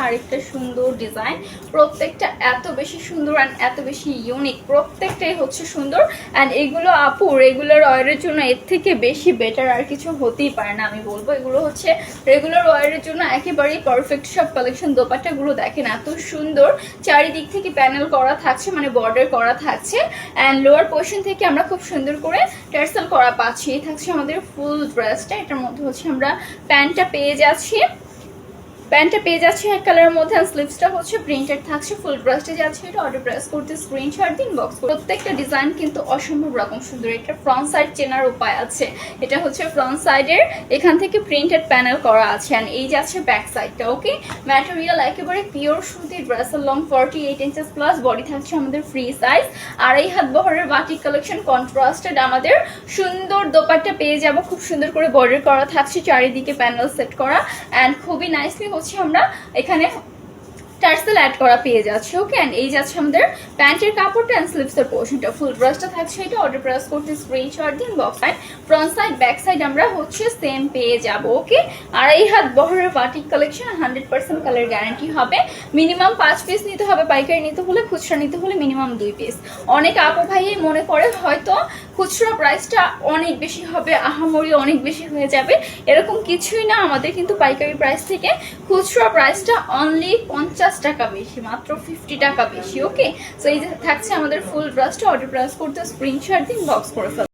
আরেকটা সুন্দর ডিজাইন, প্রত্যেকটা এত বেশি সুন্দর অ্যান্ড এত বেশি ইউনিক, প্রত্যেকটাই হচ্ছে সুন্দর। অ্যান্ড এগুলো আপু রেগুলার ওয়ারের জন্য এর থেকে বেশি বেটার আর কিছু হতেই পারে না। আমি বলবো এগুলো হচ্ছে রেগুলার ওয়ারের জন্য একেবারেই পারফেক্ট সব কালেকশন। দোপাট্টাগুলো দেখেন এত সুন্দর, চারিদিক থেকে প্যানেল করা থাকছে, মানে বর্ডার করা থাকছে। অ্যান্ড লোয়ার পোর্শন থেকে আমরা খুব সুন্দর করে টার্সেল করা পাচ্ছি। এই থাকছে আমাদের ফুল ড্রেসটা। এটার মধ্যে হচ্ছে আমরা প্যান্টটা পেয়ে যাচ্ছি, এক কালারের মধ্যে। স্লিভসটা হচ্ছে প্রিন্টেড থাকছে, ফুল ব্রাশটা যাচ্ছে। এটা অর্ডার প্রেস করতে স্ক্রিনশট দিন, বক্স। প্রত্যেকটা ডিজাইন কিন্তু অসম্ভব রকম সুন্দর। এটা ফ্রন্ট সাইড চেনার উপায় আছে, এটা হচ্ছে ফ্রন্ট সাইডের, এখান থেকে প্রিন্টেড প্যানেল করা আছে। অ্যান্ড এই যাচ্ছে ব্যাক সাইডটা। ওকে, ম্যাটেরিয়াল একেবারে পিওর সুতি, ড্রেসের লং 48 ইঞ্চেস প্লাস, বডি থাকছে আমাদের ফ্রি সাইজ। আর এই হাত বহরের বাটিক কালেকশন কন্ট্রাস্টেড আমাদের সুন্দর দোপাট্টা পেয়ে যাব, খুব সুন্দর করে বর্ডার করা থাকছে, চারিদিকে প্যানেল সেট করা। অ্যান্ড খুবই নাইসলি হচ্ছে আমরা এখানে টার্সেল অ্যাড করা পেয়ে যাচ্ছে। ওকে, এন্ড এই যাচ্ছে আমাদের প্যান্টের কাপড়টা এন্ড স্লিভসের পোর্শনটা। ফুল ব্রাশটা থাকছে, এটা অর্ডার প্রেস করতে স্ক্রিনশট দিন, box. Front side back side আমরা হচ্ছে সেম পেয়ে যাব। ওকে, আর এই হাত বহরের বাটিক কালেকশন 100% কালার গ্যারান্টি হবে। মিনিমাম 5 পিস নিতে হবে পাইকারি নিতে হলে, খুচরা নিতে হলে মিনিমাম 2 পিস। অনেক আপু ভাইই মনে করে হয়তো খুচরা প্রাইসটা অনেক বেশি হবে, আহামরি অনেক বেশি হয়ে যাবে, এরকম কিছুই না। আমাদের কিন্তু পাইকারি প্রাইস থেকে খুচরা প্রাইসটা অনলি 50 টাকা বেশি, মাত্র 50 টাকা বেশি। ওকে, সো এই যে থাকছে আমাদের ফুল ব্রাশটা। অর্ডার প্রেস করতে স্ক্রিনশট দিন, বক্স করে ফেলুন।